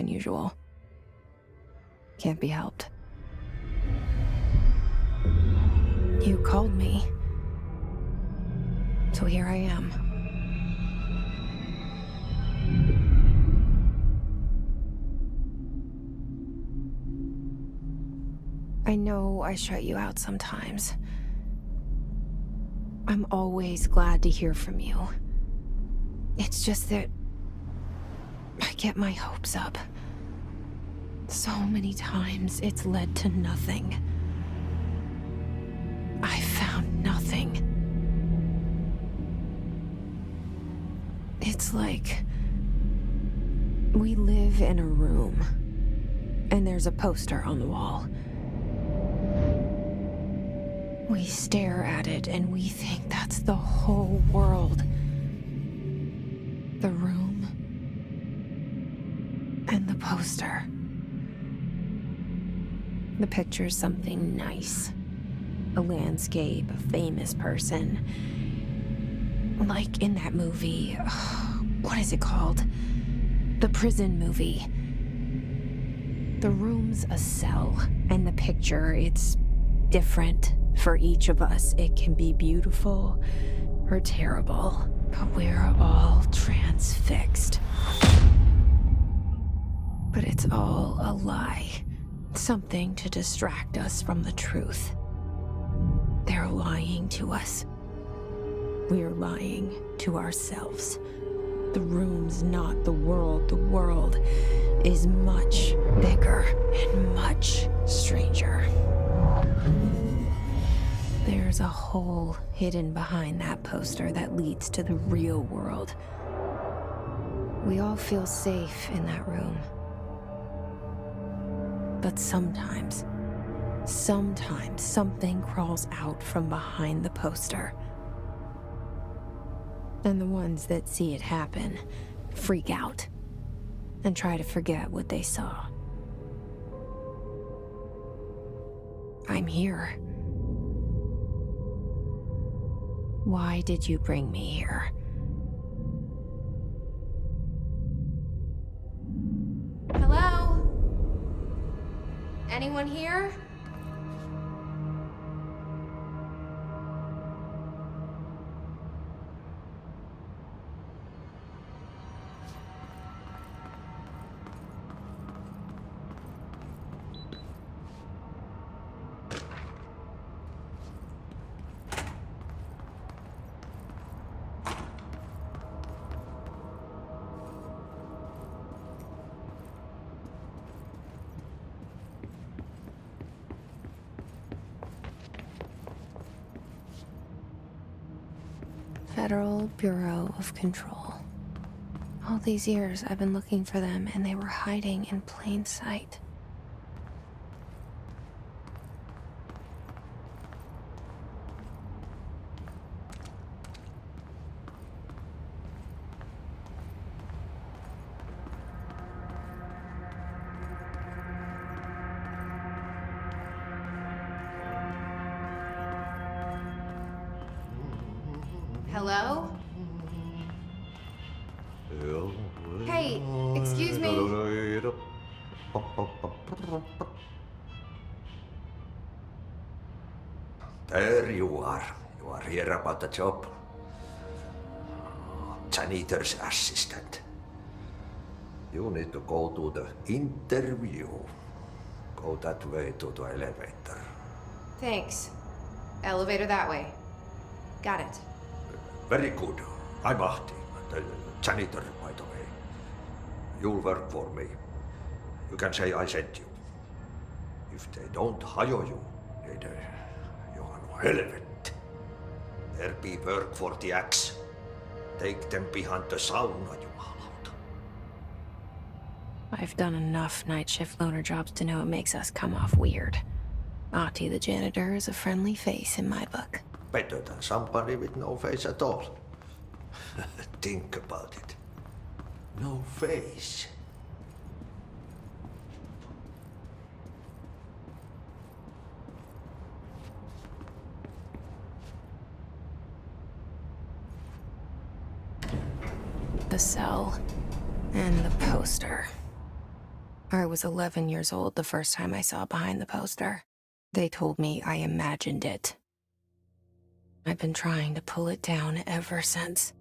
than usual. Can't be helped. You called me. So here I am. I know I shut you out sometimes. I'm always glad to hear from you. It's just that I get my hopes up. So many times it's led to nothing. I found nothing. It's like we live in a room, and there's a poster on the wall. We stare at it and we think that's the whole world. The room and the poster. The picture's something nice. A landscape, a famous person. Like in that movie, what is it called? The prison movie. The room's a cell, and the picture, it's different for each of us. It can be beautiful or terrible, but we're all transfixed. But it's all a lie. Something to distract us from the truth. They're lying to us. We're lying to ourselves. The room's not the world. The world is much bigger and much stranger. There's a hole hidden behind that poster that leads to the real world. We all feel safe in that room. But sometimes something crawls out from behind the poster. And the ones that see it happen freak out and try to forget what they saw. I'm here. Why did you bring me here? Hello? Anyone here? Federal Bureau of Control. All these years I've been looking for them, and they were hiding in plain sight. Hello? Hey, excuse me. There you are. You are here about the job. Janitor's assistant. You need to go to the interview. Go that way to the elevator. Thanks. Elevator that way. Got it. Very good. I'm Ahti, the janitor, by the way. You'll work for me. You can say I sent you. If they don't hire you, then you are no helvet. There be work for the axe. Take them behind the sauna, you jumalauta. I've done enough night shift loner jobs to know it makes us come off weird. Ahti the janitor is a friendly face in my book. Better than somebody with no face at all. Think about it. No face. The cell and the poster. I was 11 years old the first time I saw behind the poster. They told me I imagined it. I've been trying to pull it down ever since.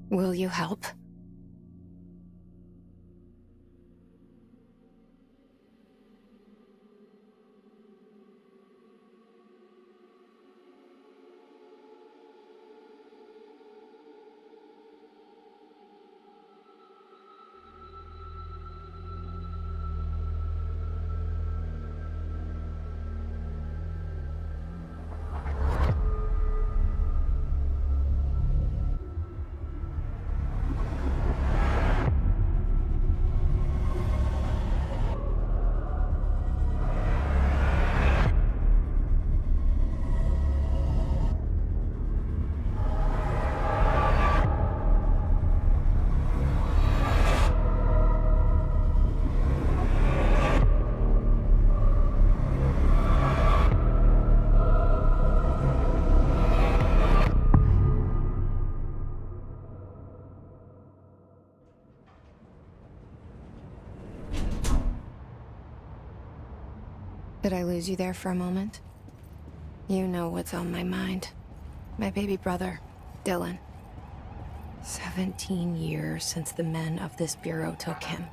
Will you help? Did I lose you there for a moment? You know what's on my mind. My baby brother, Dylan. 17 years since the men of this bureau took him.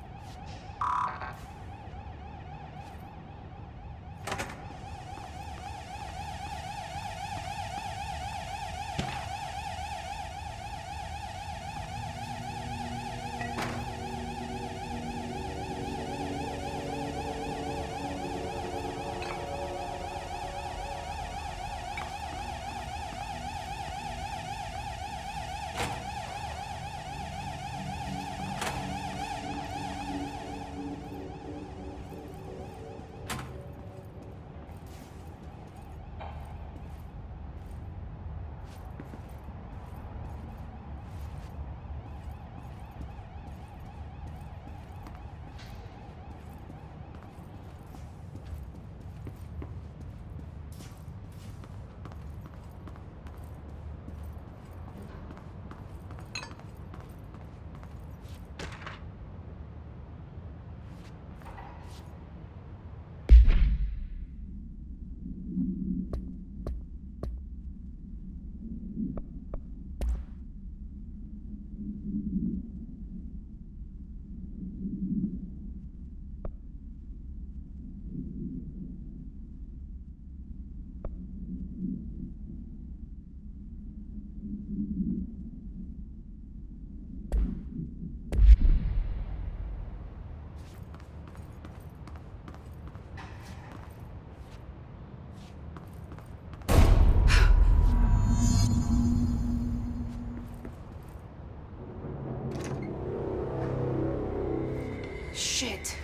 Shit.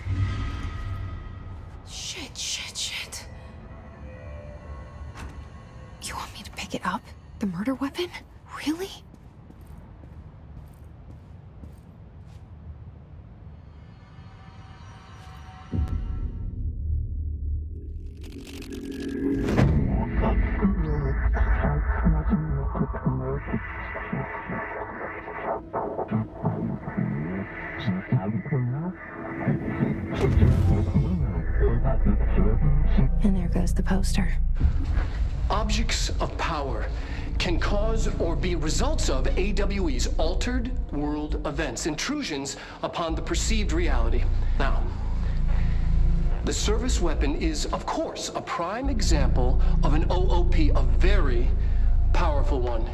Shit. You want me to pick it up? The murder weapon? Really? And there goes the poster. Objects of power can cause or be results of AWE's altered world events, intrusions upon the perceived reality. Now, the service weapon is, of course, a prime example of an OOP, a very powerful one.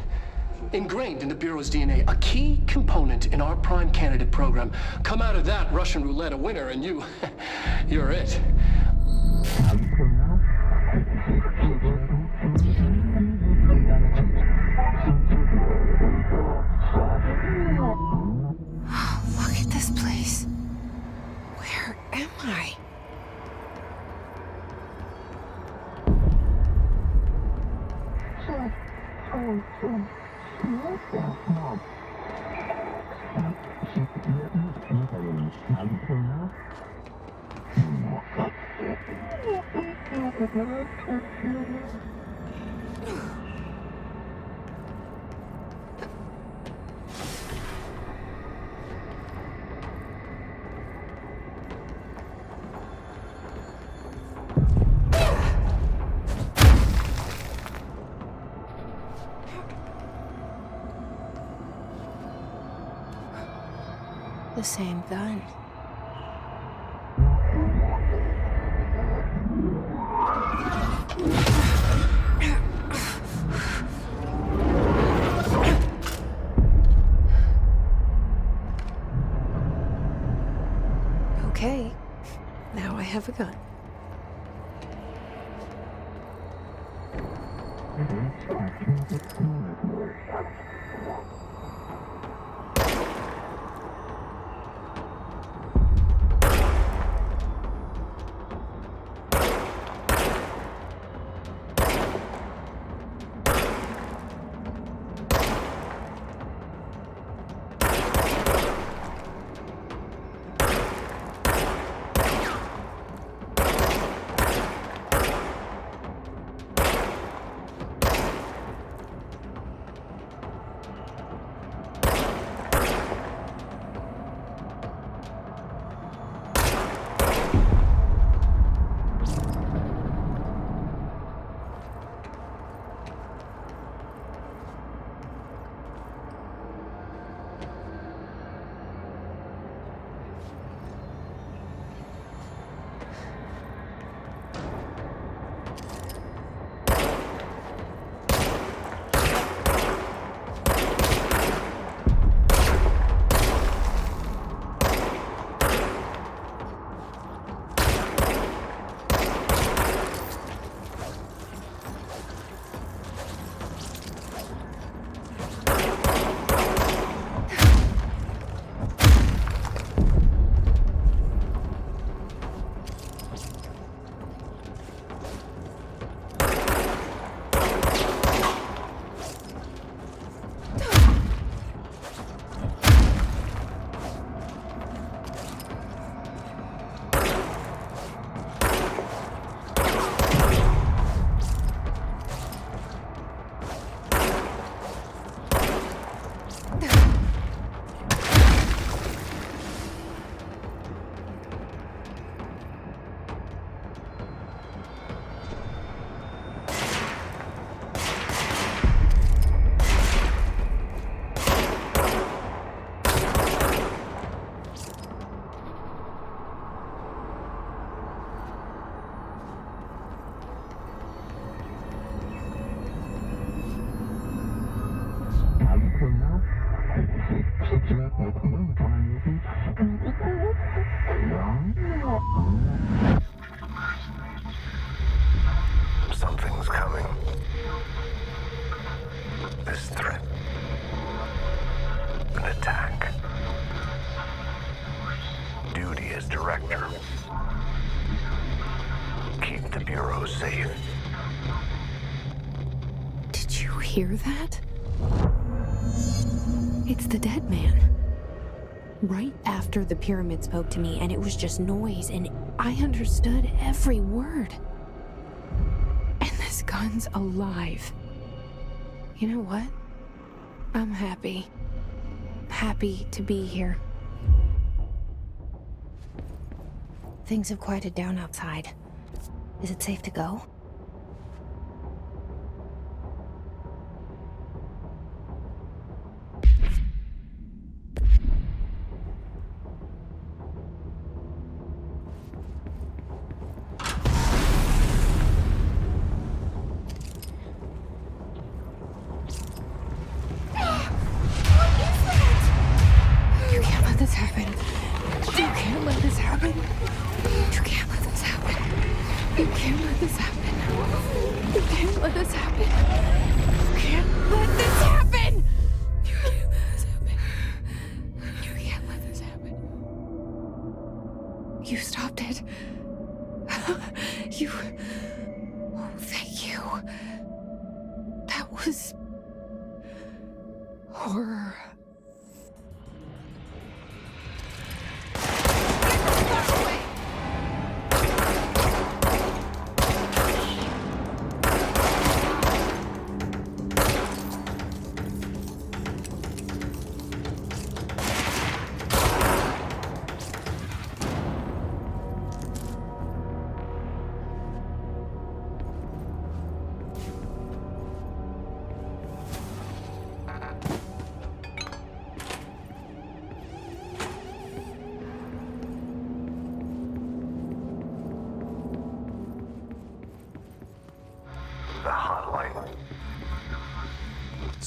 Ingrained in the Bureau's DNA, a key component in our prime candidate program. Come out of that Russian roulette a winner and you're it. Look at this place. Where am I? The same gun. Okay, now I have a gun. Something's coming. This threat. An attack. Duty as director. Keep the Bureau safe. Did you hear that? It's the dead man. Right after the pyramid spoke to me, and it was just noise, and I understood every word. And this gun's alive. You know what? I'm happy. Happy to be here. Things have quieted down outside. Is it safe to go? You stopped it. You... Oh, thank you. That was... horror.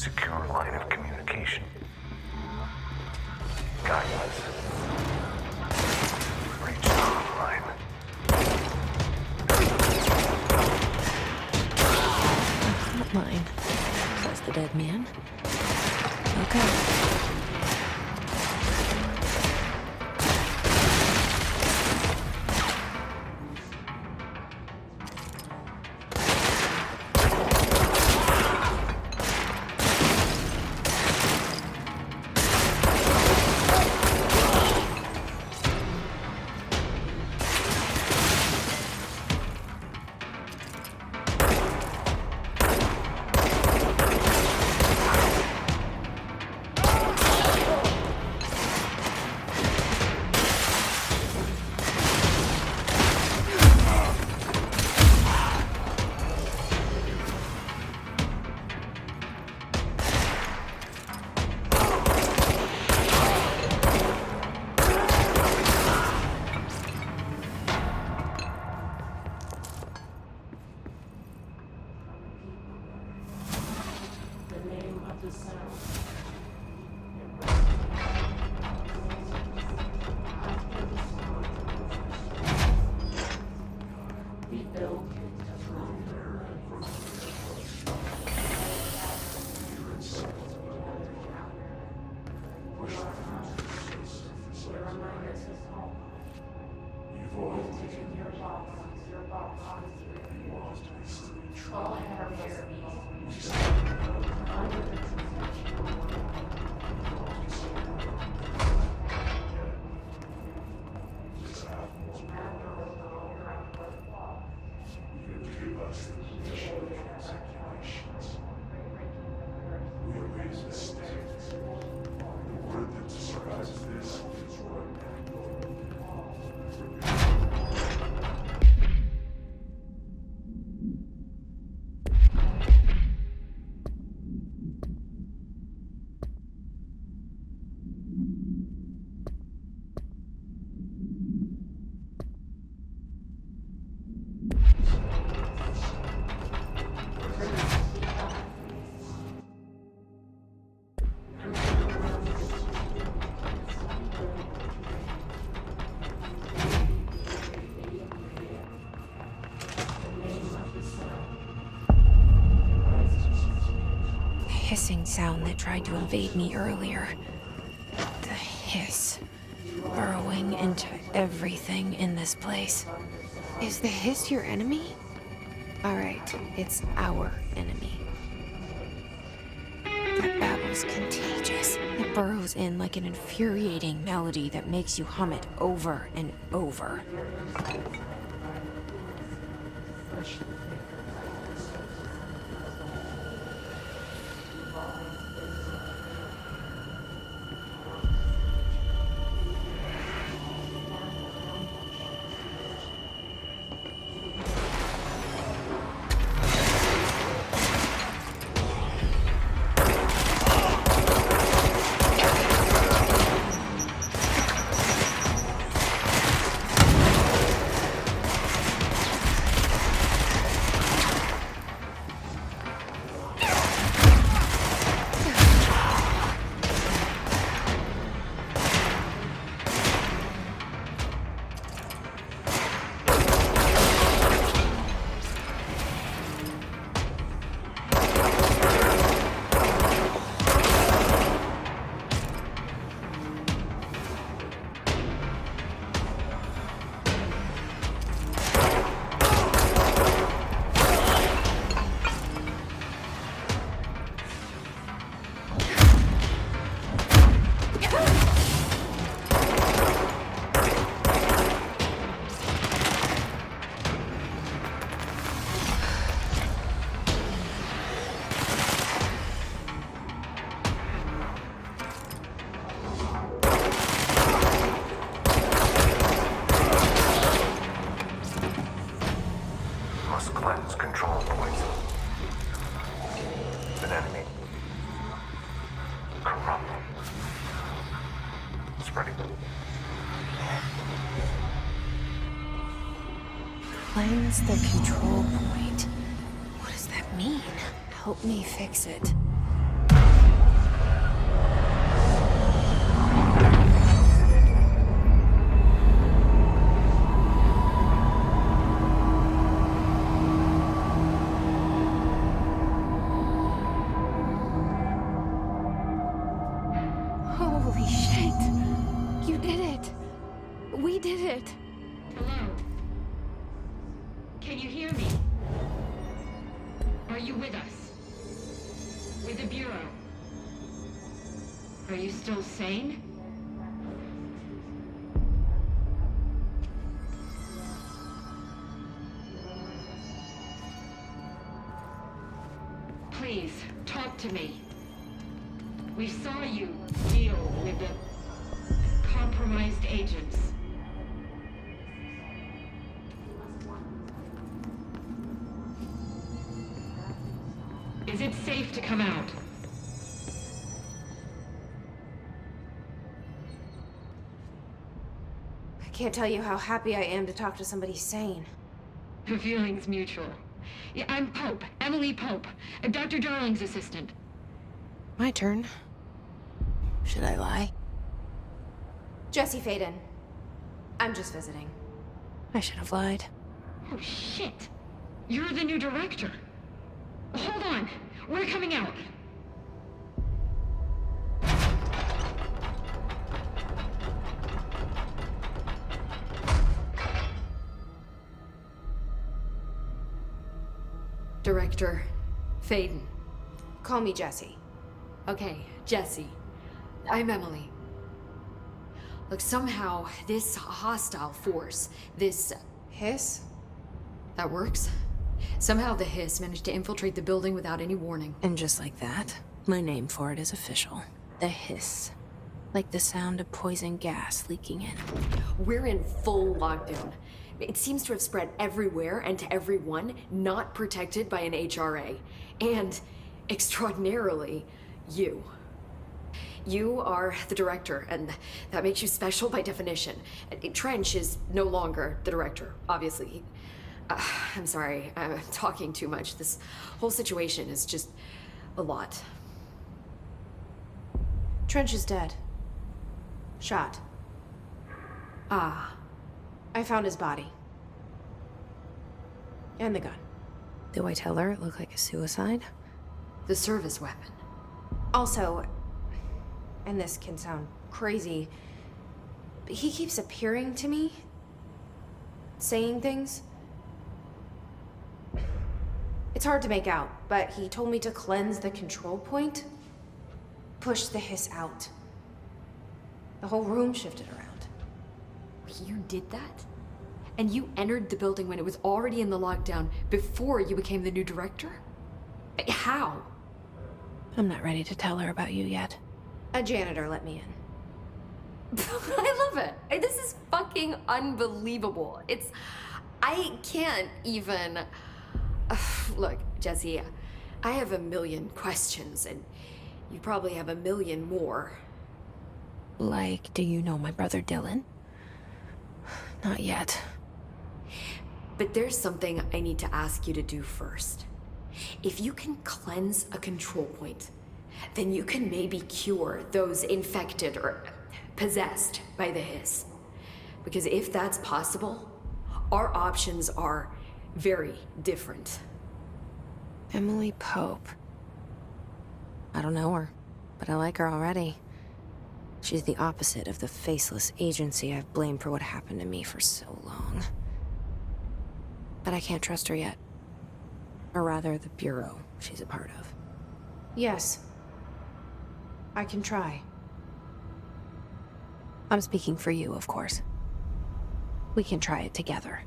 secure line of communication. Guidance. Reach the line. Not mine, says the dead man. Okay. Hissing sound that tried to invade me earlier. The hiss, burrowing into everything in this place. Is the hiss your enemy? Alright, it's our enemy. That babble's contagious. It burrows in like an infuriating melody that makes you hum it over and over. Cleanse the control point. What does that mean? Help me fix it. We did it. Hello? Can you hear me? Are you with us? With the Bureau? Are you still sane? Please, talk to me. We saw you deal with the compromised agents. Is it safe to come out? I can't tell you how happy I am to talk to somebody sane. The feeling's mutual. Yeah, I'm Pope, Emily Pope, Dr. Darling's assistant. My turn. Should I lie? Jesse Faden. I'm just visiting. I should have lied. Oh, shit. You're the new director. Hold on. We're coming out. Director Faden. Call me Jesse. Okay, Jesse. I'm Emily. Look, somehow this hostile force, this... Hiss? That works? Somehow the hiss managed to infiltrate the building without any warning. And just like that, my name for it is official. The hiss. Like the sound of poison gas leaking in. We're in full lockdown. It seems to have spread everywhere and to everyone not protected by an HRA. And, extraordinarily, you. You are the director, and that makes you special by definition. Trench is no longer the director, obviously. I'm sorry, I'm talking too much. This whole situation is just a lot. Trench is dead. Shot. Ah. I found his body. And the gun. Do I tell her it looked like a suicide? The service weapon. Also, and this can sound crazy, but he keeps appearing to me, saying things. It's hard to make out, but he told me to cleanse the control point, push the hiss out. The whole room shifted around. You did that? And you entered the building when it was already in the lockdown before you became the new director? How? I'm not ready to tell her about you yet. A janitor let me in. I love it. This is fucking unbelievable. I can't even... Look, Jesse, I have a million questions, and you probably have a million more. Like, do you know my brother Dylan? Not yet. But there's something I need to ask you to do first. If you can cleanse a control point, then you can maybe cure those infected or possessed by the hiss. Because if that's possible, our options are very different. Emily Pope. I don't know her, but I like her already. She's the opposite of the faceless agency I've blamed for what happened to me for so long. But I can't trust her yet. Or rather, the Bureau she's a part of. Yes. I can try. I'm speaking for you, of course. We can try it together.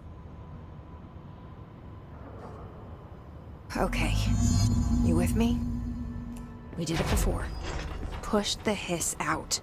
Okay. You with me? We did it before. Push the hiss out.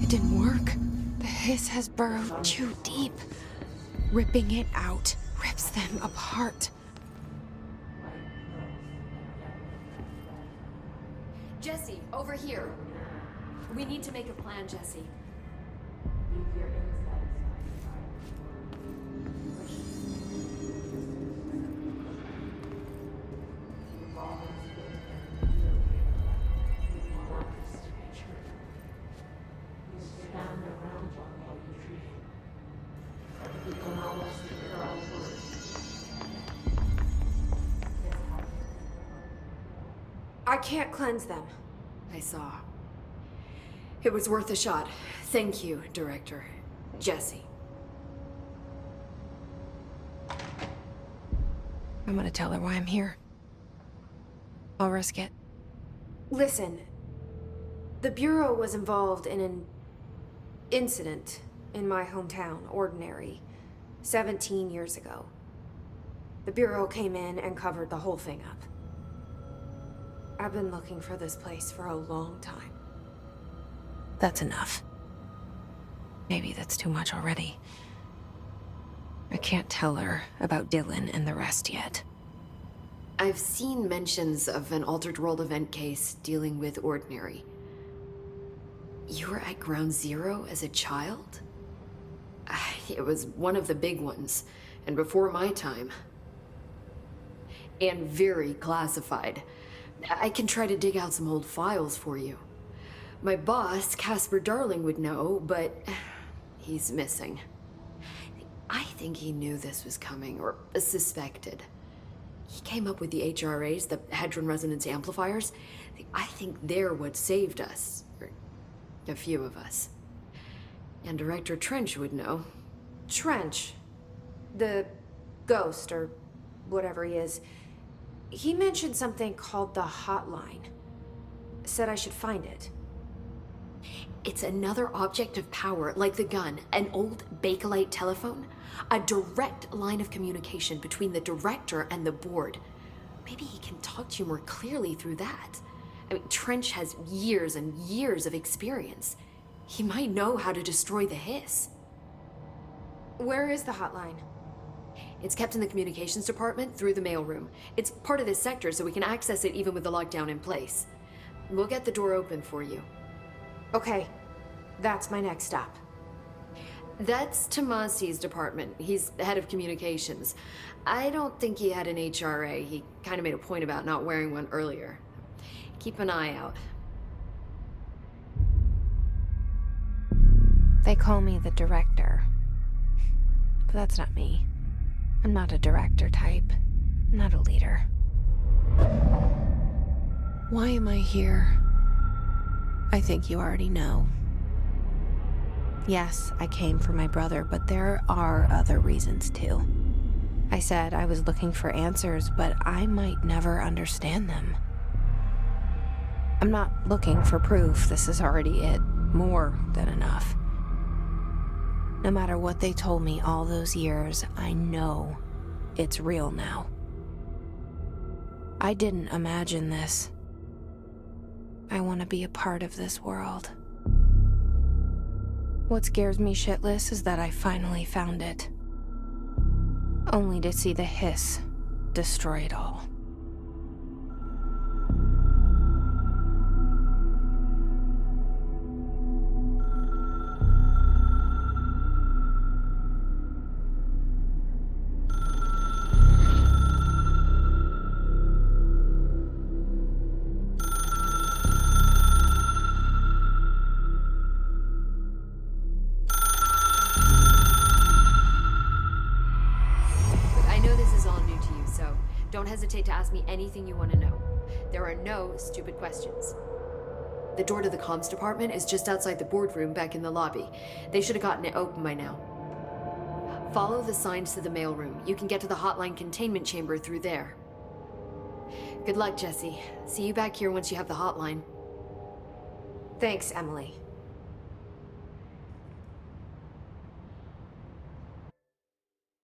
It didn't work. The hiss has burrowed too deep. Ripping it out rips them apart. Jesse, over here. We need to make a plan, Jesse. I can't cleanse them. I saw. It was worth a shot. Thank you, Director. Jesse. I'm gonna tell her why I'm here. I'll risk it. Listen, the Bureau was involved in an incident in my hometown, Ordinary, 17 years ago. The Bureau came in and covered the whole thing up. I've been looking for this place for a long time. That's enough. Maybe that's too much already. I can't tell her about Dylan and the rest yet. I've seen mentions of an Altered World event case dealing with Ordinary. You were at Ground Zero as a child? It was one of the big ones, and before my time. And very classified. I can try to dig out some old files for you. My boss, Casper Darling, would know, but he's missing. I think he knew this was coming, or suspected. He came up with the HRAs, the Hadron Resonance Amplifiers. I think they're what saved us. Or a few of us. And Director Trench would know. Trench, the ghost, or whatever he is, he mentioned something called the Hotline. Said I should find it. It's another object of power, like the gun, an old Bakelite telephone. A direct line of communication between the director and the board. Maybe he can talk to you more clearly through that. I mean, Trench has years and years of experience. He might know how to destroy the hiss. Where is the hotline? It's kept in the communications department through the mailroom. It's part of this sector, so we can access it even with the lockdown in place. We'll get the door open for you. Okay, that's my next stop. That's Tomasi's department. He's the head of communications. I don't think he had an HRA. He kind of made a point about not wearing one earlier. Keep an eye out. They call me the director. But that's not me. I'm not a director type. I'm not a leader. Why am I here? I think you already know. Yes, I came for my brother, but there are other reasons too. I said I was looking for answers, but I might never understand them. I'm not looking for proof. This is already it. More than enough. No matter what they told me all those years, I know it's real now. I didn't imagine this. I want to be a part of this world. What scares me shitless is that I finally found it. Only to see the hiss destroy it all. Don't hesitate to ask me anything you want to know. There are no stupid questions. The door to the comms department is just outside the boardroom back in the lobby. They should have gotten it open by now. Follow the signs to the mailroom. You can get to the hotline containment chamber through there. Good luck, Jesse. See you back here once you have the hotline. Thanks, Emily.